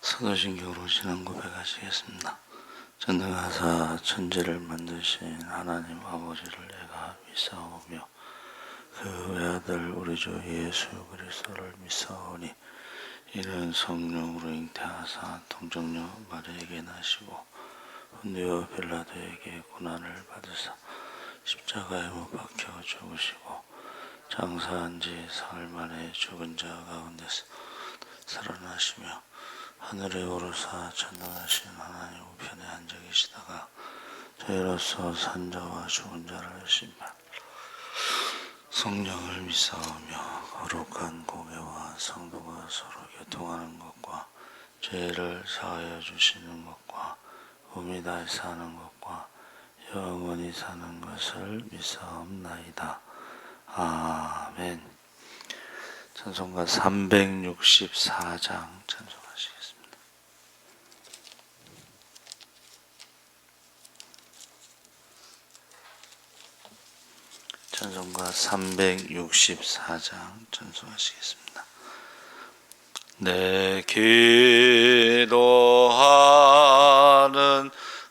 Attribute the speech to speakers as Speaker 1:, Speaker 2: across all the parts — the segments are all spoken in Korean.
Speaker 1: 사도신경으로 신앙 고백하시겠습니다. 전능하사 천지를 만드신 하나님 아버지를 내가 믿사오며 그 외아들 우리 주 예수 그리스도를 믿사오니 이는 성령으로 잉태하사 동정녀 마리아에게 나시고 본디오 빌라도에게 고난을 받으사 십자가에 못 박혀 죽으시고 장사한 지 사흘 만에 죽은 자 가운데서 살아나시며 하늘에 오르사 전능하신 하나님 우편에 앉아 계시다가 저희로서 산자와 죽은 자를 심판 성령을 믿사오며 거룩한 공회와 성도가 서로 교통하는 것과 죄를 사하여 주시는 것과 몸이 다시 사는 것과 영원히 사는 것을 믿사옵나이다. 아멘. 찬송가 364장 찬송하시겠습니다. 찬송가 364장 찬송하시겠습니다. 내 기도하는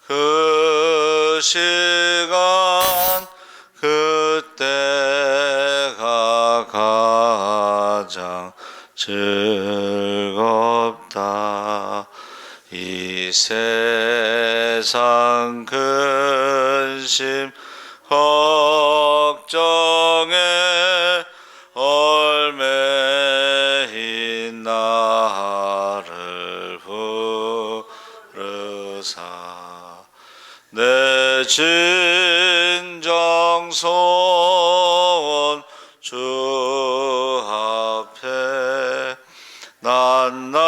Speaker 1: 그 시간 그때가 가장 즐겁다. 이 세상 근심 걱정에 얽매인 나를 부르사 내 진정 소원 주 앞에 낱낱이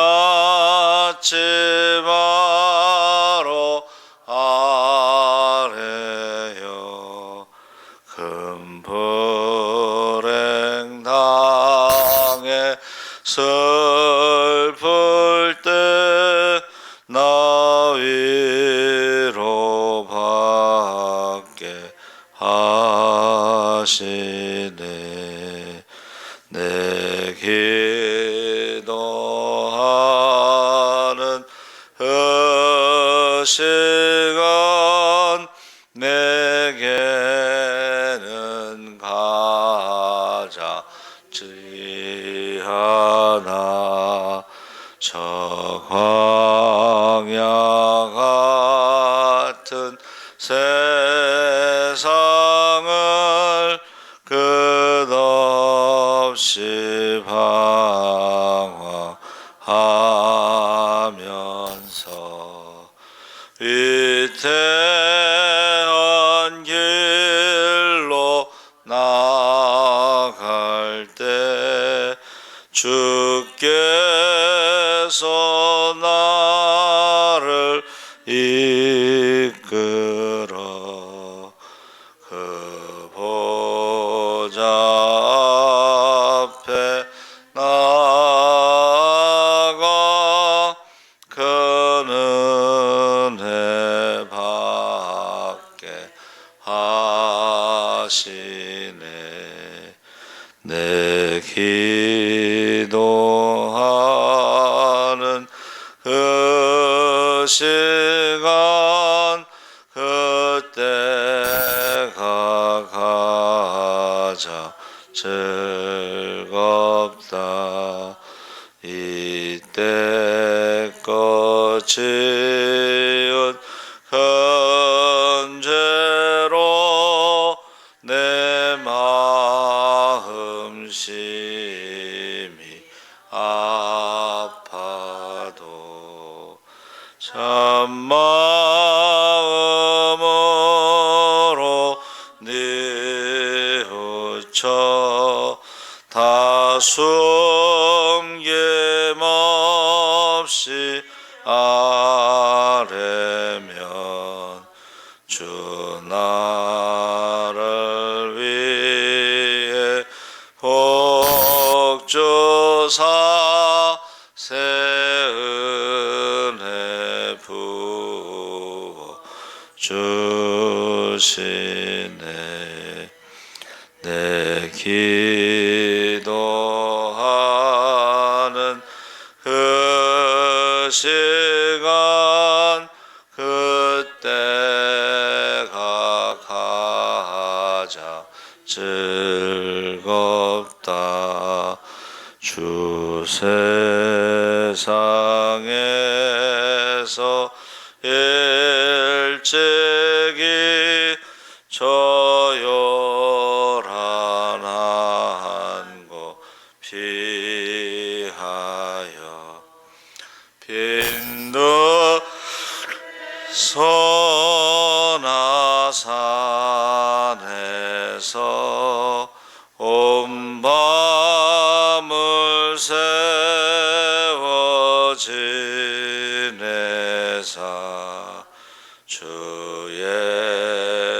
Speaker 1: 바로 아래요. 큰 불행 당해 슬플 때 나 위로 받게 하시네. 내 기도하는 그 시간 내게는 가장 귀하나. 저 광야 같은 세상을 끝없이 방황하면서 위태한 길로 나아갈 때 주께서 나를 이끌어 그 보좌 앞에 나아가 그 은혜 받게 하시네. 내 기도하는 그 시간 그때가 가장 즐겁다. 이때껏 지은 큰 죄로 내 마음 심히 아파도 참마음으로 뉘우쳐 다 숨김없이 아뢰면 주 나를 위해 복주사 새 은혜 부어 주시네. 내 기도하는 그 시간 그때가 가장 즐겁다. 주 세상에서 일찍이 저 요란한 곳 피하여 빈들 선하산에서 온 밤을 세워 지내사 주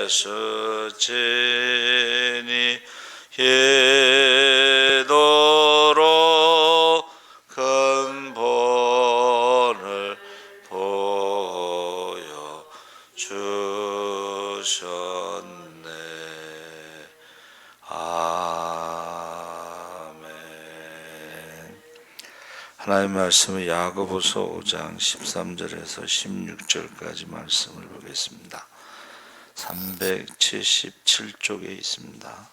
Speaker 1: 예수 친히 기도로 큰 본을 보여 주셨네. 아멘. 하나님의 말씀은 야고보서 5장 13절에서 16절까지 말씀을 보겠습니다. 377쪽에 있습니다.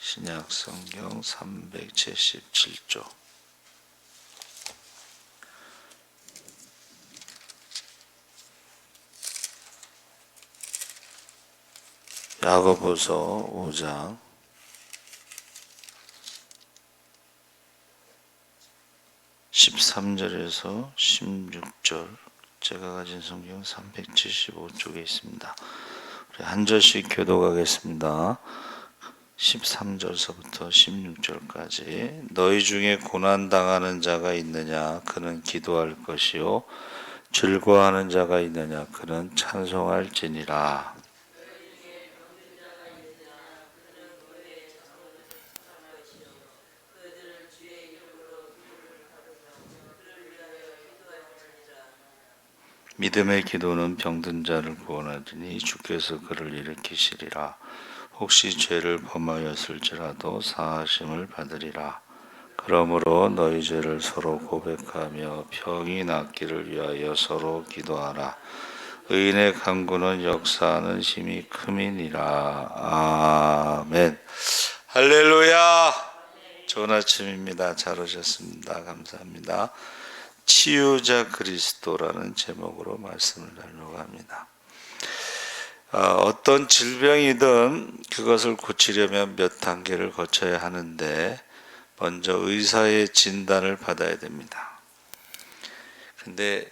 Speaker 1: 신약 성경 377쪽. 야고보서 5장 13절에서 16절, 제가 가진 성경 375쪽에 있습니다. 우리 한 절씩 교독하겠습니다. 13절서부터 16절까지. 너희 중에 고난당하는 자가 있느냐? 그는 기도할 것이요. 즐거워하는 자가 있느냐? 그는 찬송할지니라. 믿음의 기도는 병든 자를 구원하리니 주께서 그를 일으키시리라. 혹시 죄를 범하였을지라도 사하심을 받으리라. 그러므로 너희 죄를 서로 고백하며 병이 낫기를 위하여 서로 기도하라. 의인의 간구는 역사하는 힘이 큼이니라. 아멘. 할렐루야. 좋은 아침입니다. 잘 오셨습니다. 감사합니다. 치유자 그리스도라는 제목으로 말씀을 나누려고 합니다. 어떤 질병이든 그것을 고치려면 몇 단계를 거쳐야 하는데 먼저 의사의 진단을 받아야 됩니다. 근데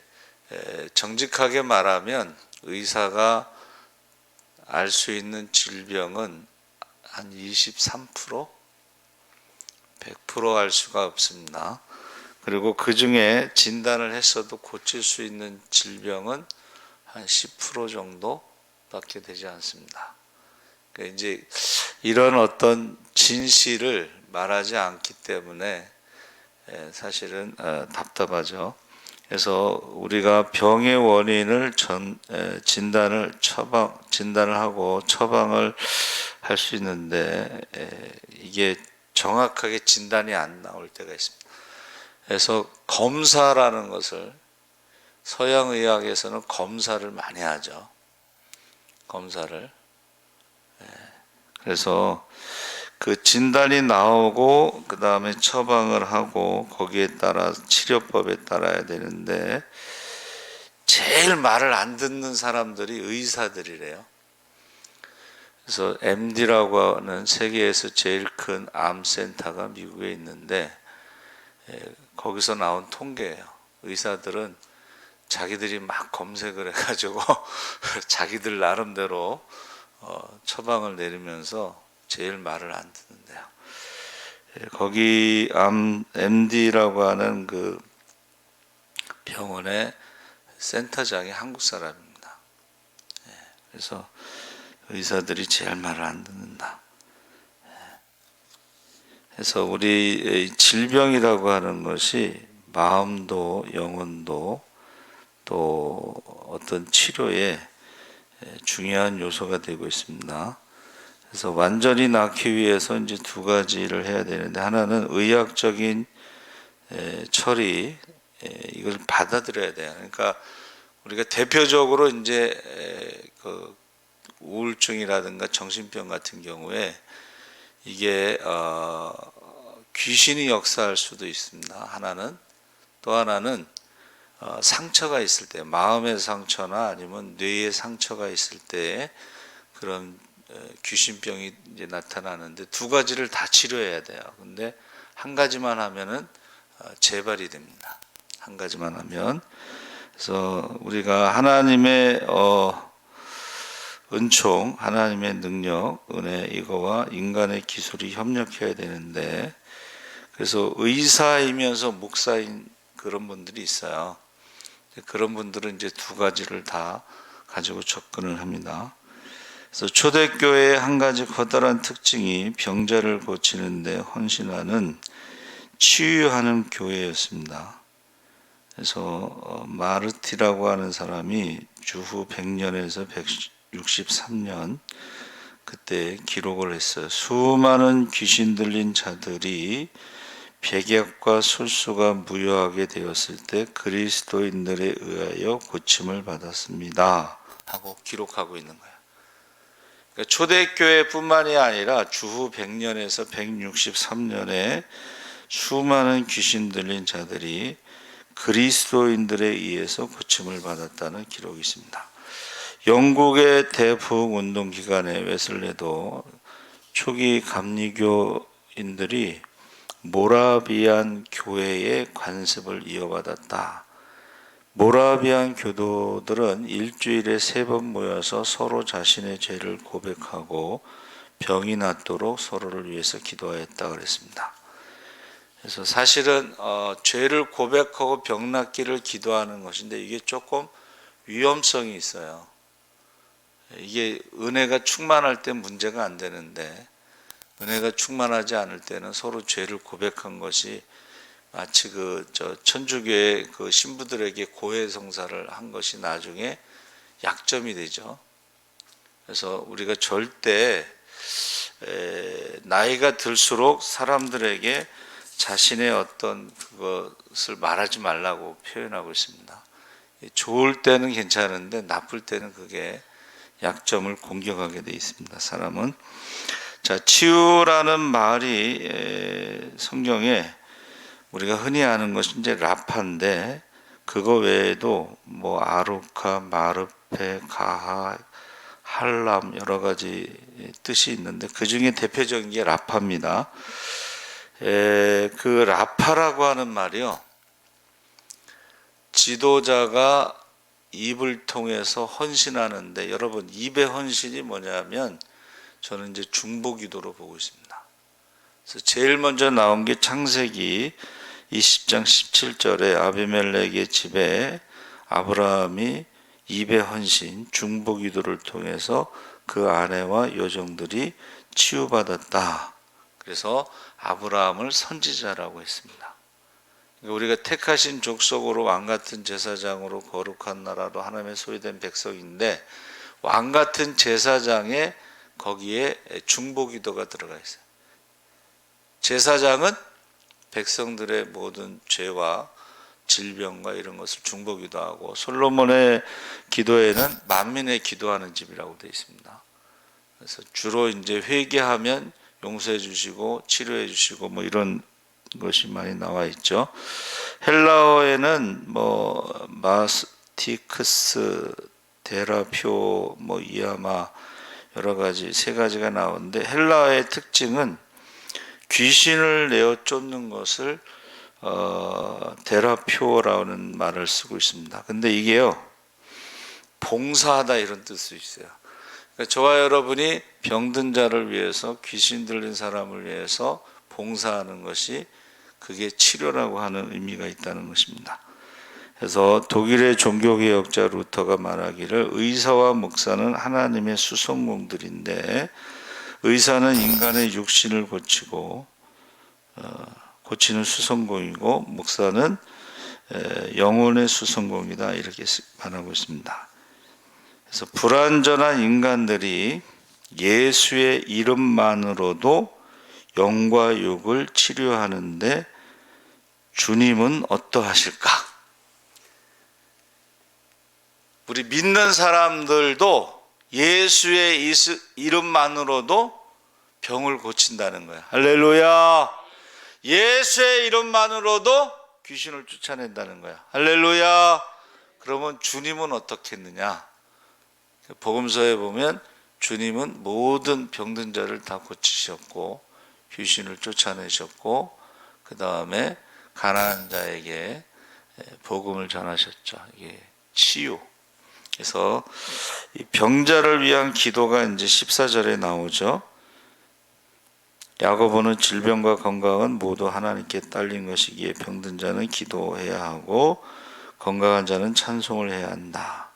Speaker 1: 정직하게 말하면 의사가 알 수 있는 질병은 한 23%? 100% 알 수가 없습니다. 그리고 그 중에 진단을 했어도 고칠 수 있는 질병은 한 10% 정도밖에 되지 않습니다. 그러니까 이제 이런 어떤 진실을 말하지 않기 때문에 사실은 답답하죠. 그래서 우리가 병의 원인을 진단을 하고 처방을 할 수 있는데 이게 정확하게 진단이 안 나올 때가 있습니다. 그래서 검사라는 것을 서양의학에서는 검사를 많이 하죠. 검사를. 그래서 그 진단이 나오고 그 다음에 처방을 하고 거기에 따라 치료법에 따라야 되는데 제일 말을 안 듣는 사람들이 의사들이래요. 그래서 MD라고 하는 세계에서 제일 큰 암센터가 미국에 있는데 거기서 나온 통계예요. 의사들은 자기들이 막 검색을 해가지고 자기들 나름대로 처방을 내리면서 제일 말을 안 듣는데요. 거기 MD라고 하는 그 병원의 센터장이 한국 사람입니다. 그래서 의사들이 제일 말을 안 듣는다. 그래서 우리 질병이라고 하는 것이 마음도 영혼도 또 어떤 치료에 중요한 요소가 되고 있습니다. 그래서 완전히 낫기 위해서 이제 두 가지를 해야 되는데, 하나는 의학적인 처리, 이걸 받아들여야 돼요. 그러니까 우리가 대표적으로 이제 그 우울증이라든가 정신병 같은 경우에 이게 귀신이 역사할 수도 있습니다. 하나는 또 하나는 상처가 있을 때, 마음의 상처나 아니면 뇌의 상처가 있을 때 그런 귀신병이 이제 나타나는데 두 가지를 다 치료해야 돼요. 근데 한 가지만 하면은 재발이 됩니다. 한 가지만 하면. 그래서 우리가 하나님의 은총, 하나님의 능력, 은혜 이거와 인간의 기술이 협력해야 되는데, 그래서 의사이면서 목사인 그런 분들이 있어요. 그런 분들은 이제 두 가지를 다 가지고 접근을 합니다. 그래서 초대교회의 한 가지 커다란 특징이 병자를 고치는데 헌신하는 치유하는 교회였습니다. 그래서 마르티라고 하는 사람이 주후 100년에서 163년 그때 기록을 했어요. 수많은 귀신 들린 자들이 백약과 술수가 무효하게 되었을 때 그리스도인들에 의하여 고침을 받았습니다 하고 기록하고 있는 거예요. 그러니까 초대교회뿐만이 아니라 주후 100년에서 163년에 수많은 귀신 들린 자들이 그리스도인들에 의해서 고침을 받았다는 기록이 있습니다. 영국의 대부흥 운동 기간에 웨슬레도 초기 감리교인들이 모라비안 교회의 관습을 이어받았다. 모라비안 교도들은 일주일에 3번 모여서 서로 자신의 죄를 고백하고 병이 낫도록 서로를 위해서 기도하였다 그랬습니다. 그래서 사실은 죄를 고백하고 병 낫기를 기도하는 것인데 이게 조금 위험성이 있어요. 이게 은혜가 충만할 때 문제가 안 되는데 은혜가 충만하지 않을 때는 서로 죄를 고백한 것이 마치 천주교의 그 신부들에게 고해성사를 한 것이 나중에 약점이 되죠. 그래서 우리가 절대 나이가 들수록 사람들에게 자신의 어떤 그것을 말하지 말라고 표현하고 있습니다. 좋을 때는 괜찮은데 나쁠 때는 그게 약점을 공격하게 되어 있습니다. 사람은. 자, 치유라는 말이 성경에 우리가 흔히 아는 것은 이제 라파인데 그거 외에도 뭐 아루카, 마르페, 가하, 할람 여러 가지 뜻이 있는데 그 중에 대표적인 게 라파입니다. 그 라파라고 하는 말이요, 지도자가 입을 통해서 헌신하는데, 여러분 입의 헌신이 뭐냐면 저는 이제 중보기도로 보고 있습니다. 그래서 제일 먼저 나온 게 창세기 20장 17절에 아비멜렉의 집에 아브라함이 입의 헌신, 중보기도를 통해서 그 아내와 여종들이 치유받았다. 그래서 아브라함을 선지자라고 했습니다. 우리가 택하신 족속으로 왕같은 제사장으로 거룩한 나라로 하나님의 소유된 백성인데 왕같은 제사장에 거기에 중보기도가 들어가 있어요. 제사장은 백성들의 모든 죄와 질병과 이런 것을 중보기도하고 솔로몬의 기도에는 만민의 기도하는 집이라고 되어 있습니다. 그래서 주로 이제 회개하면 용서해 주시고 치료해 주시고 뭐 이런 것이 많이 나와 있죠. 헬라어에는 뭐 마스티크스, 데라표, 뭐 이아마 여러 가지 3가지가 나오는데 헬라어의 특징은 귀신을 내어 쫓는 것을 데라표라는 말을 쓰고 있습니다. 근데 이게요, 봉사하다 이런 뜻이 있어요. 그러니까 저와 여러분이 병든 자를 위해서, 귀신 들린 사람을 위해서 봉사하는 것이 그게 치료라고 하는 의미가 있다는 것입니다. 그래서 독일의 종교개혁자 루터가 말하기를 의사와 목사는 하나님의 수송공들인데 의사는 인간의 육신을 고치는 수송공이고 목사는 영혼의 수송공이다 이렇게 말하고 있습니다. 그래서 불완전한 인간들이 예수의 이름만으로도 영과 육을 치료하는데 주님은 어떠하실까? 우리 믿는 사람들도 예수의 이름만으로도 병을 고친다는 거야. 할렐루야. 예수의 이름만으로도 귀신을 쫓아낸다는 거야. 할렐루야. 그러면 주님은 어떻게 했느냐? 복음서에 보면 주님은 모든 병든 자를 다 고치셨고 귀신을 쫓아내셨고 그 다음에 가난한 자에게 복음을 전하셨죠. 이게 치유. 그래서 이 병자를 위한 기도가 이제 14절에 나오죠. 야고보는 질병과 건강은 모두 하나님께 딸린 것이기에 병든 자는 기도해야 하고 건강한 자는 찬송을 해야 한다.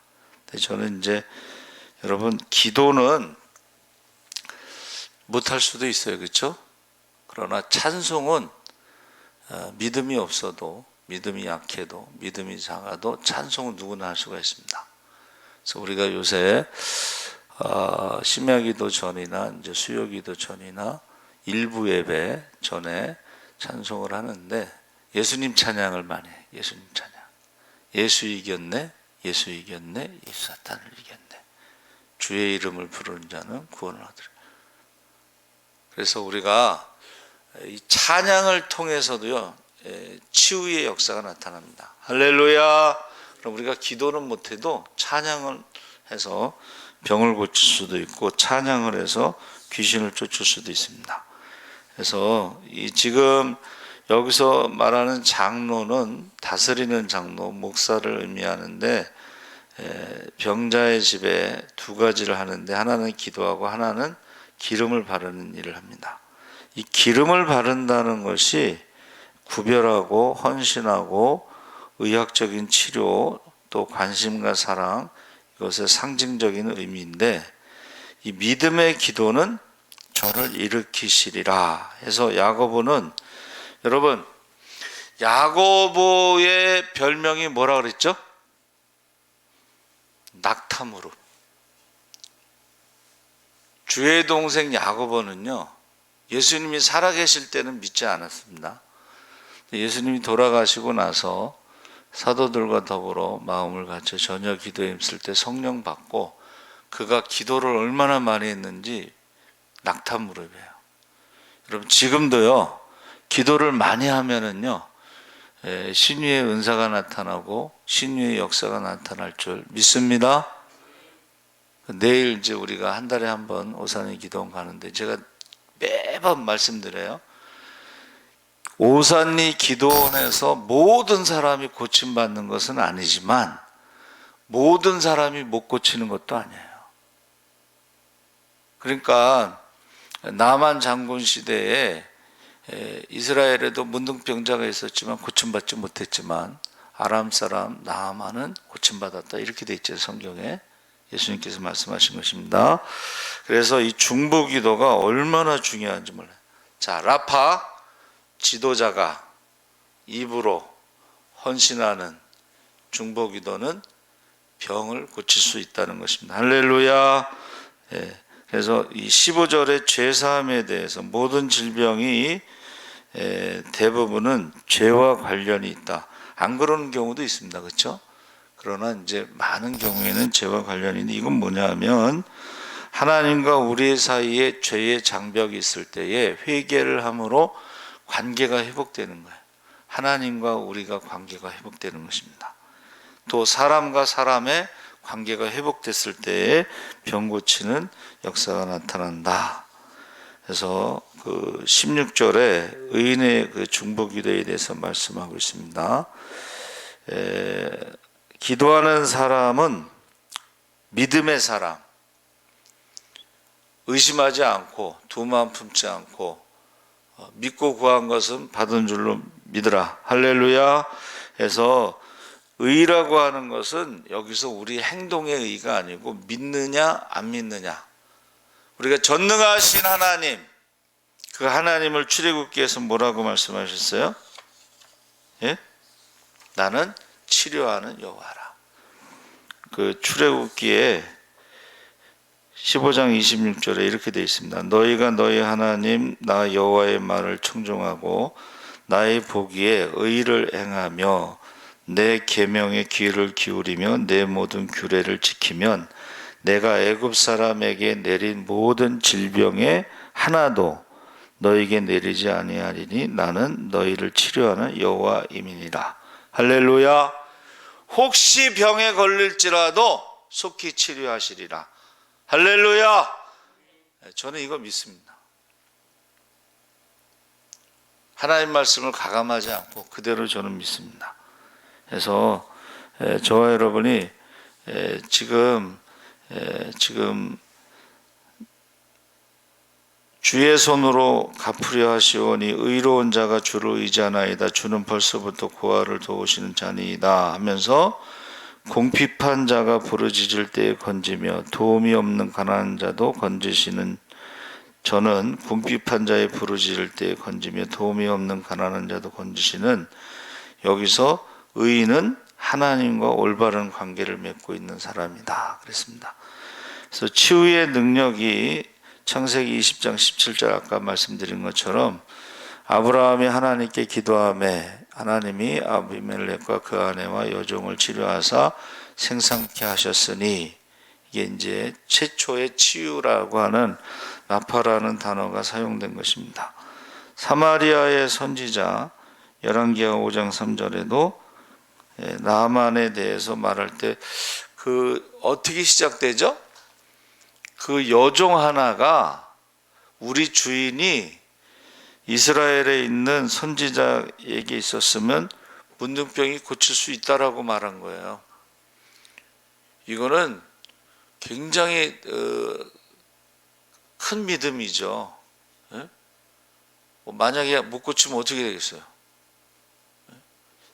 Speaker 1: 근데 저는 이제 여러분 기도는 못할 수도 있어요. 그렇죠? 그러나 찬송은 믿음이 없어도 믿음이 약해도 믿음이 작아도 찬송은 누구나 할 수가 있습니다. 그래서 우리가 요새 심야기도 전이나 이제 수요기도 전이나 일부 예배 전에 찬송을 하는데 예수님 찬양을 많이 해요. 예수님 찬양. 예수 이겼네, 예수 이겼네, 이 사탄을 이겼네. 주의 이름을 부르는 자는 구원을 얻으리라. 그래서 우리가 이 찬양을 통해서도요 치유의 역사가 나타납니다. 할렐루야. 그럼 우리가 기도는 못해도 찬양을 해서 병을 고칠 수도 있고 찬양을 해서 귀신을 쫓을 수도 있습니다. 그래서 이 지금 여기서 말하는 장로는 다스리는 장로, 목사를 의미하는데 병자의 집에 두 가지를 하는데 하나는 기도하고 하나는 기름을 바르는 일을 합니다. 이 기름을 바른다는 것이 구별하고 헌신하고 의학적인 치료 또 관심과 사랑 이것의 상징적인 의미인데 이 믿음의 기도는 저를 일으키시리라 해서 야고보는 여러분 야고보의 별명이 뭐라 그랬죠? 낙타무릎. 주의 동생 야고보는요 예수님이 살아계실 때는 믿지 않았습니다. 예수님이 돌아가시고 나서 사도들과 더불어 마음을 갖춰 저녁 기도에 힘쓸 때 성령 받고 그가 기도를 얼마나 많이 했는지 낙타무릎이에요. 여러분 지금도요 기도를 많이 하면은요 신유의 은사가 나타나고 신유의 역사가 나타날 줄 믿습니다. 내일 이제 우리가 한 달에 한 번 오산이 기도원 가는데 제가 매번 말씀드려요. 오산리 기도원에서 모든 사람이 고침받는 것은 아니지만 모든 사람이 못 고치는 것도 아니에요. 그러니까 나만 장군 시대에 이스라엘에도 문둥병자가 있었지만 고침받지 못했지만 아람 사람 나아만은 고침받았다 이렇게 돼 있죠. 성경에 예수님께서 말씀하신 것입니다. 그래서 이 중보기도가 얼마나 중요한지 몰라요. 자, 라파 지도자가 입으로 헌신하는 중보기도는 병을 고칠 수 있다는 것입니다. 할렐루야. 그래서 이 15절의 죄사함에 대해서 모든 질병이 대부분은 죄와 관련이 있다. 안 그러는 경우도 있습니다. 그렇죠? 그러나 이제 많은 경우에는 죄와 관련이 있는데 이건 뭐냐면 하나님과 우리 사이에 죄의 장벽이 있을 때에 회개를 함으로 관계가 회복되는 거예요. 하나님과 우리가 관계가 회복되는 것입니다. 또 사람과 사람의 관계가 회복됐을 때에 병 고치는 역사가 나타난다. 그래서 그 16절에 의인의 그 중보기도에 대해서 말씀하고 있습니다. 기도하는 사람은 믿음의 사람, 의심하지 않고 두 마음 품지 않고 믿고 구한 것은 받은 줄로 믿으라. 할렐루야. 해서 의라고 하는 것은 여기서 우리 행동의 의가 아니고 믿느냐 안 믿느냐. 우리가 전능하신 하나님, 그 하나님을 출애굽기에서 뭐라고 말씀하셨어요? 예? 나는 치료하는 여호와라. 그 출애굽기에 15장 26절에 이렇게 되어 있습니다. 너희가 너희 하나님 나 여호와의 말을 청종하고 나의 보기에 의를 행하며 내 계명에 귀를 기울이며 내 모든 규례를 지키면 내가 애굽 사람에게 내린 모든 질병에 하나도 너에게 내리지 아니하리니 나는 너희를 치료하는 여호와임이니라. 할렐루야. 혹시 병에 걸릴지라도 속히 치료하시리라. 할렐루야. 저는 이거 믿습니다. 하나님 말씀을 가감하지 않고 그대로 저는 믿습니다. 그래서 저와 여러분이 지금 주의 손으로 갚으려 하시오니 의로운 자가 주를 의지하나이다. 주는 벌써부터 고아를 도우시는 자니이다 하면서 궁핍한 자가 부르짖을 때에 건지며 도움이 없는 가난한 자도 건지시는 저는 궁핍한 자의 부르짖을 때에 건지며 도움이 없는 가난한 자도 건지시는 여기서 의인은 하나님과 올바른 관계를 맺고 있는 사람이다 그랬습니다. 그래서 치유의 능력이 창세기 20장 17절 아까 말씀드린 것처럼 아브라함이 하나님께 기도하매 하나님이 아비멜렉과 그 아내와 여종을 치료하사 생상케 하셨으니 이게 이제 최초의 치유라고 하는 나파라는 단어가 사용된 것입니다. 사마리아의 선지자 열왕기하 5장 3절에도 나아만에 대해서 말할 때 어떻게 시작되죠? 그 여종 하나가 우리 주인이 이스라엘에 있는 선지자에게 있었으면 문둥병이 고칠 수 있다라고 말한 거예요. 이거는 굉장히 큰 믿음이죠. 만약에 못 고치면 어떻게 되겠어요?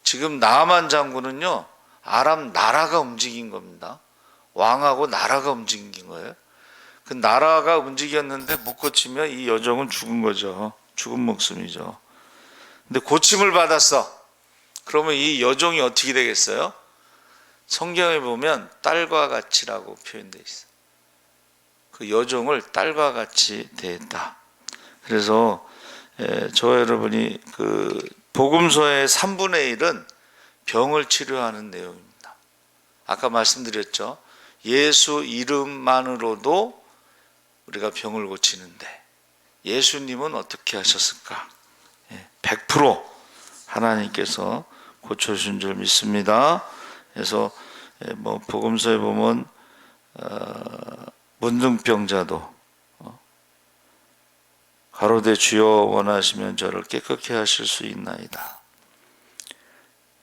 Speaker 1: 지금 나아만 장군은요, 아람 나라가 움직인 겁니다. 왕하고 나라가 움직인 거예요. 그 나라가 움직였는데 못 고치면 이 여종은 죽은 거죠. 죽은 목숨이죠. 근데 고침을 받았어. 그러면 이 여종이 어떻게 되겠어요? 성경에 보면 딸과 같이라고 표현되어 있어요. 그 여종을 딸과 같이 대했다. 그래서 저와 여러분이 그 복음서의 3분의 1은 병을 치료하는 내용입니다. 아까 말씀드렸죠. 예수 이름만으로도 우리가 병을 고치는데 예수님은 어떻게 하셨을까? 100% 하나님께서 고쳐주신 줄 믿습니다. 그래서 복음서에 보면 문둥병자도 가로되 주여 원하시면 저를 깨끗게 하실 수 있나이다.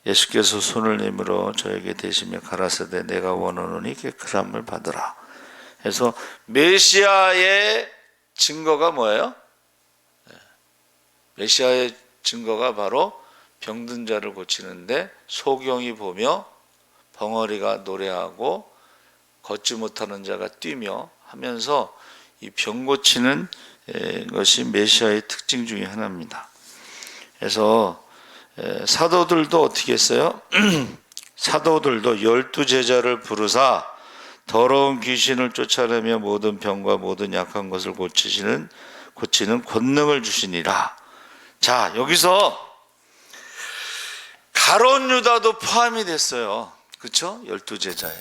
Speaker 1: 예수께서 손을 내밀어 저에게 대시며 가라사대 내가 원하노니 깨끗함을 받으라. 그래서 메시아의 증거가 뭐예요? 메시아의 증거가 바로 병든 자를 고치는데 소경이 보며 벙어리가 노래하고 걷지 못하는 자가 뛰며 하면서 이 병 고치는 것이 메시아의 특징 중에 하나입니다. 그래서 사도들도 어떻게 했어요? 사도들도 12제자를 부르사 더러운 귀신을 쫓아내며 모든 병과 모든 약한 것을 고치는 권능을 주시니라. 자, 여기서 가룟 유다도 포함이 됐어요. 그렇죠? 12제자에.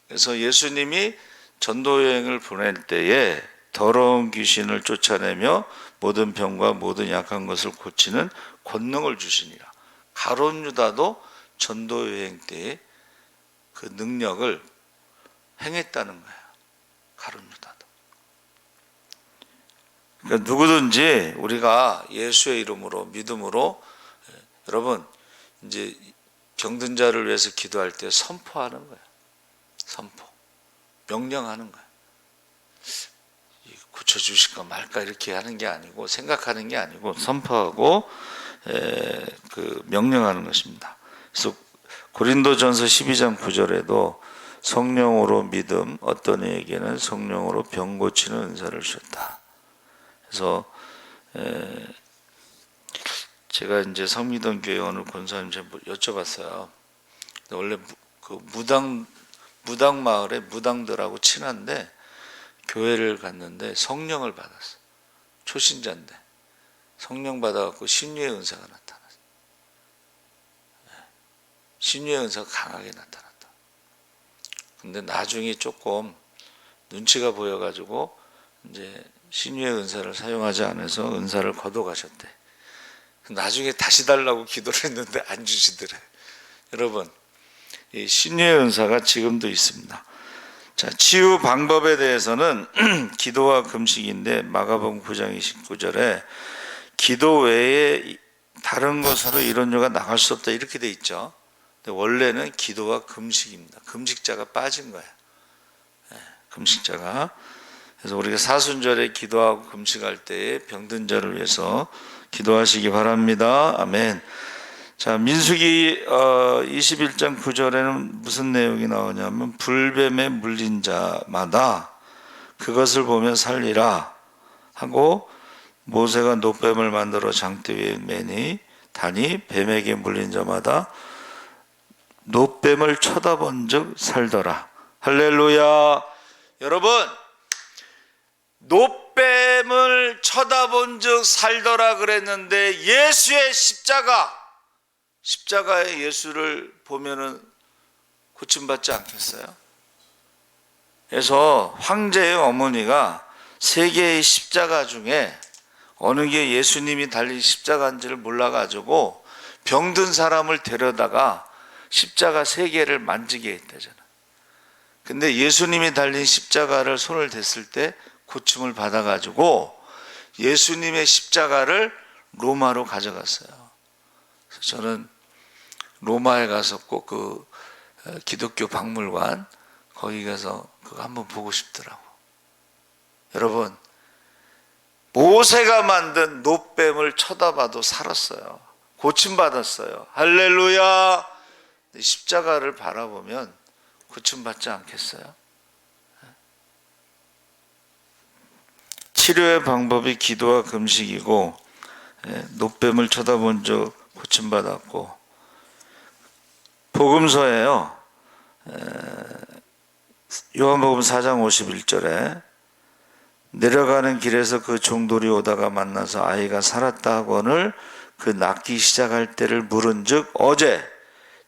Speaker 1: 그래서 예수님이 전도여행을 보낼 때에 더러운 귀신을 쫓아내며 모든 병과 모든 약한 것을 고치는 권능을 주시니라. 가룟 유다도 전도여행 때에 그 능력을 행했다는 거예요. 가룟 유다도. 그러니까 누구든지 우리가 예수의 이름으로 믿음으로 여러분 이제 병든 자를 위해서 기도할 때 선포하는 거예요. 선포. 명령하는 거예요. 고쳐주실까 말까 이렇게 하는 게 아니고 생각하는 게 아니고 선포하고 그 명령하는 것입니다. 그래서 고린도전서 12장 9절에도 성령으로 믿음 어떤 이에게는 성령으로 병 고치는 은사를 주셨다. 그래서 제가 이제 성미동 교회 오늘 권사님 제가 여쭤봤어요. 원래 그 무당 마을에 무당들하고 친한데 교회를 갔는데 성령을 받았어. 초신자인데 성령 받아갖고 신유의 은사가 나타났어. 신유의 은사가 강하게 나타났다. 근데 나중에 조금 눈치가 보여가지고 이제 신유의 은사를 사용하지 않아서 은사를 거둬가셨대. 나중에 다시 달라고 기도를 했는데 안 주시더래. 여러분, 이 신유의 은사가 지금도 있습니다. 자, 치유 방법에 대해서는 기도와 금식인데 마가복음 9장 29절에 기도 외에 다른 것으로 이런 요가 나갈 수 없다 이렇게 돼 있죠. 근데 원래는 기도와 금식입니다. 금식자가 빠진 거예요. 금식자가. 그래서 우리가 사순절에 기도하고 금식할 때에 병든 자를 위해서 기도하시기 바랍니다. 아멘. 자, 민수기 21장 9절에는 무슨 내용이 나오냐면 불뱀에 물린 자마다 그것을 보며 살리라 하고 모세가 노뱀을 만들어 장대 위에 매니 다니 뱀에게 물린 자마다 노뱀을 쳐다본 즉 살더라. 할렐루야. 여러분, 노뱀을 쳐다본 즉 살더라 그랬는데 예수의 십자가의 예수를 보면은 고침받지 않겠어요? 그래서 황제의 어머니가 세 개의 십자가 중에 어느 게 예수님이 달린 십자가인지를 몰라가지고 병든 사람을 데려다가 십자가 세 개를 만지게 했대잖아. 근데 예수님이 달린 십자가를 손을 댔을 때 고침을 받아가지고 예수님의 십자가를 로마로 가져갔어요. 그래서 저는 로마에 가서 꼭 그 기독교 박물관 거기 가서 그거 한번 보고 싶더라고. 여러분, 모세가 만든 노뱀을 쳐다봐도 살았어요. 고침받았어요. 할렐루야. 십자가를 바라보면 고침받지 않겠어요? 치료의 방법이 기도와 금식이고 노뱀을 쳐다본 적 고침받았고, 복음서에요, 요한복음 4장 51절에 내려가는 길에서 그 종들이 오다가 만나서 아이가 살았다 하거늘 그 낫기 시작할 때를 물은즉 어제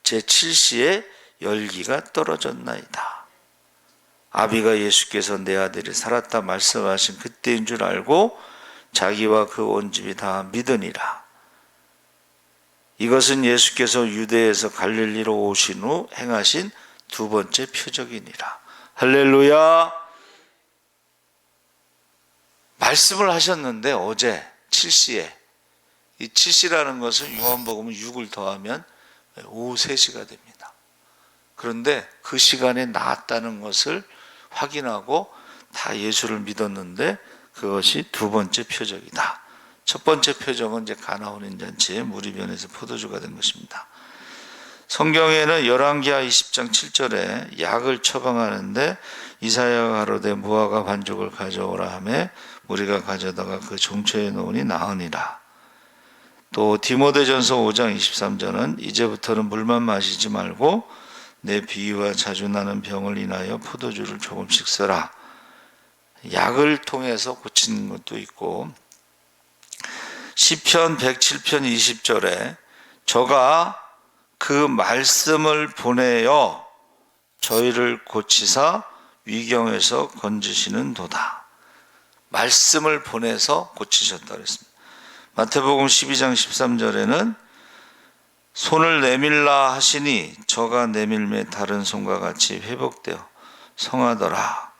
Speaker 1: 제7시에 열기가 떨어졌나이다. 아비가 예수께서 내 아들이 살았다 말씀하신 그때인 줄 알고 자기와 그 온 집이 다 믿으니라. 이것은 예수께서 유대에서 갈릴리로 오신 후 행하신 두 번째 표적이니라. 할렐루야. 말씀을 하셨는데 어제 7시에, 이 7시라는 것은 요한복음 6을 더하면 오후 3시가 됩니다. 그런데 그 시간에 나았다는 것을 확인하고 다 예수를 믿었는데 그것이 두 번째 표적이다. 첫 번째 표적은 이제 가나온 잔치에 물이 변해서 포도주가 된 것입니다. 성경에는 열왕기하 20장 7절에 약을 처방하는데 이사야가 가로되 무화과 반죽을 가져오라 하매 우리가 가져다가 그 종초에 놓으니 나으니라. 또 디모데전서 5장 23절은 이제부터는 물만 마시지 말고 내 비위와 자주 나는 병을 인하여 포도주를 조금씩 써라. 약을 통해서 고치는 것도 있고, 시편 107편 20절에 저가 그 말씀을 보내어 저희를 고치사 위경에서 건지시는 도다. 말씀을 보내서 고치셨다 그랬습니다. 마태복음 12장 13절에는 손을 내밀라 하시니 저가 내밀매 다른 손과 같이 회복되어 성하더라.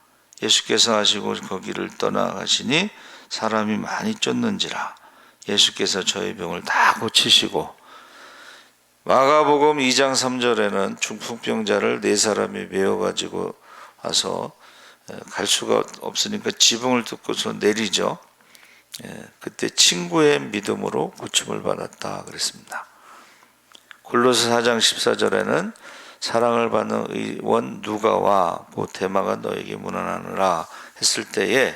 Speaker 1: 예수께서 하시고 거기를 떠나가시니 사람이 많이 쫓는지라. 예수께서 저희 병을 다 고치시고, 마가복음 2장 3절에는 중풍병자를 4사람이 메어가지고 와서 갈 수가 없으니까 지붕을 뜯고서 내리죠. 그때 친구의 믿음으로 고침을 받았다 그랬습니다. 골로새 4장 14절에는 사랑을 받는 의원 누가와 그 대마가 너에게 문안하느라 했을 때에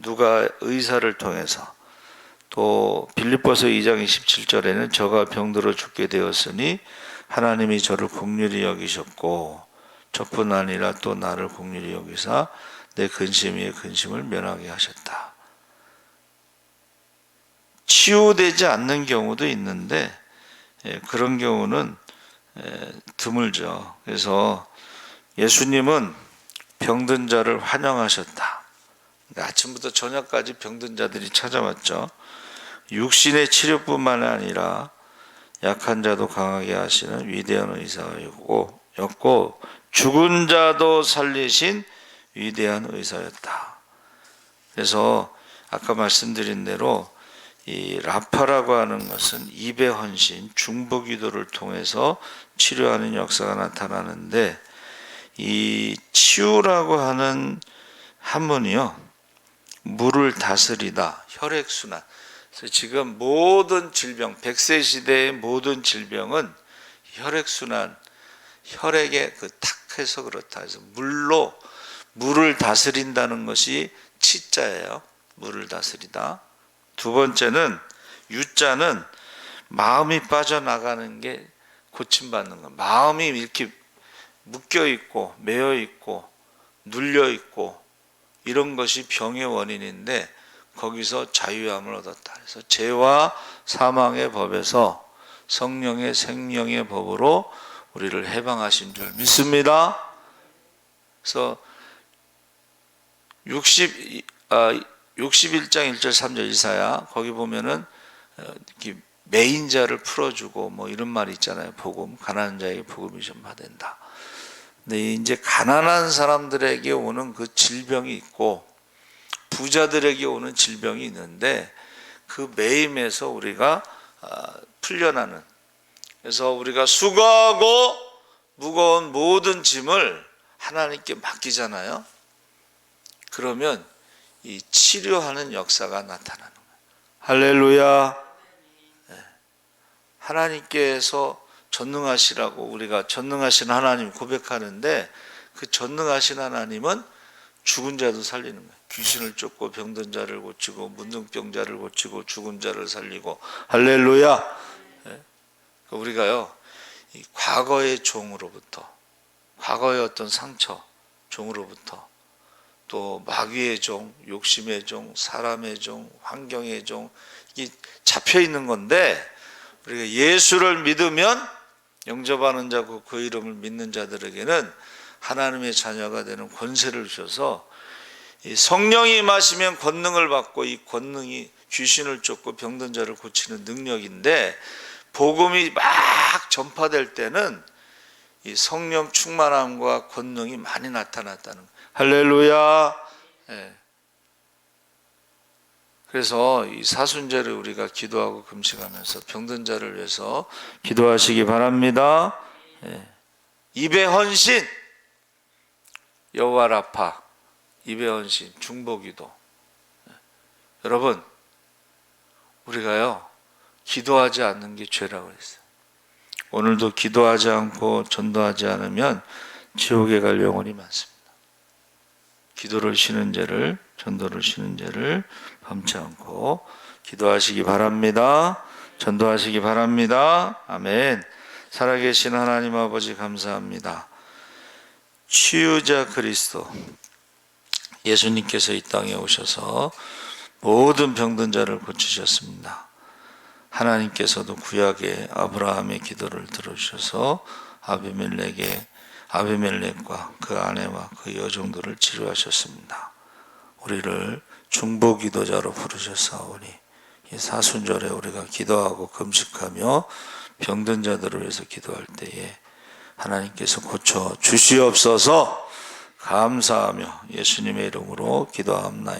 Speaker 1: 누가 의사를 통해서, 또 빌립보서 2장 27절에는 저가 병들어 죽게 되었으니 하나님이 저를 긍휼히 여기셨고 저뿐 아니라 또 나를 긍휼히 여기사 내 근심 위에 근심을 면하게 하셨다. 치유되지 않는 경우도 있는데 그런 경우는 드물죠. 그래서 예수님은 병든 자를 환영하셨다. 아침부터 저녁까지 병든 자들이 찾아왔죠. 육신의 치료뿐만 아니라 약한 자도 강하게 하시는 위대한 의사였고 죽은 자도 살리신 위대한 의사였다. 그래서 아까 말씀드린 대로 이 라파라고 하는 것은 입의 헌신, 중보기도를 통해서 치료하는 역사가 나타나는데, 이 치유라고 하는 한문이요, 물을 다스리다, 혈액순환. 그래서 지금 모든 질병, 100세 시대의 모든 질병은 혈액순환, 혈액에 탁해서 그렇다. 그래서 물을 다스린다는 것이 치자예요. 물을 다스리다. 두 번째는 유자는 마음이 빠져나가는 게 고침받는 것. 마음이 이렇게 묶여 있고 매여 있고 눌려 있고 이런 것이 병의 원인인데 거기서 자유함을 얻었다. 그래서 죄와 사망의 법에서 성령의 생명의 법으로 우리를 해방하신 줄 믿습니다. 그래서 61장 1절 3절 이사야, 거기 보면은 메인 자를 풀어주고 뭐 이런 말이 있잖아요. 복음, 가난한 자에게 복음이 전파된다. 근데 이제 가난한 사람들에게 오는 그 질병이 있고 부자들에게 오는 질병이 있는데 그 매임에서 우리가 풀려나는, 그래서 우리가 수고하고 무거운 모든 짐을 하나님께 맡기잖아요. 그러면 이 치료하는 역사가 나타나는 거예요. 할렐루야. 하나님께서 전능하시라고 우리가 전능하신 하나님 고백하는데, 그 전능하신 하나님은 죽은 자도 살리는 거예요. 귀신을 쫓고 병든 자를 고치고 문둥병자를 고치고 죽은 자를 살리고. 할렐루야. 우리가요, 이 과거의 종으로부터, 과거의 어떤 상처, 종으로부터, 또 마귀의 종, 욕심의 종, 사람의 종, 환경의 종, 이게 잡혀 있는 건데, 우리가 예수를 믿으면, 영접하는 자고 그 이름을 믿는 자들에게는 하나님의 자녀가 되는 권세를 주셔서, 이 성령이 임하시면 권능을 받고, 이 권능이 귀신을 쫓고 병든 자를 고치는 능력인데, 복음이 막 전파될 때는 이 성령 충만함과 권능이 많이 나타났다는 거예요. 할렐루야. 예. 그래서 이 사순절에 우리가 기도하고 금식하면서 병든 자를 위해서 기도하시기 바랍니다. 예. 입의 헌신, 여호와 라파, 입의 헌신, 중보기도. 예. 여러분, 우리가요, 기도하지 않는 게 죄라고 했어요. 오늘도 기도하지 않고 전도하지 않으면 지옥에 갈 영혼이 많습니다. 기도를 쉬는 죄를, 전도를 쉬는 죄를 범치 않고 기도하시기 바랍니다. 전도하시기 바랍니다. 아멘. 살아계신 하나님 아버지 감사합니다. 치유자 그리스도 예수님께서 이 땅에 오셔서 모든 병든 자를 고치셨습니다. 하나님께서도 구약의 아브라함의 기도를 들어주셔서 아비멜렉과 그 아내와 그 여종들을 치료하셨습니다. 우리를 중보기도자로 부르셨사오니 이 사순절에 우리가 기도하고 금식하며 병든 자들을 위해서 기도할 때에 하나님께서 고쳐 주시옵소서. 감사하며 예수님의 이름으로 기도합니다.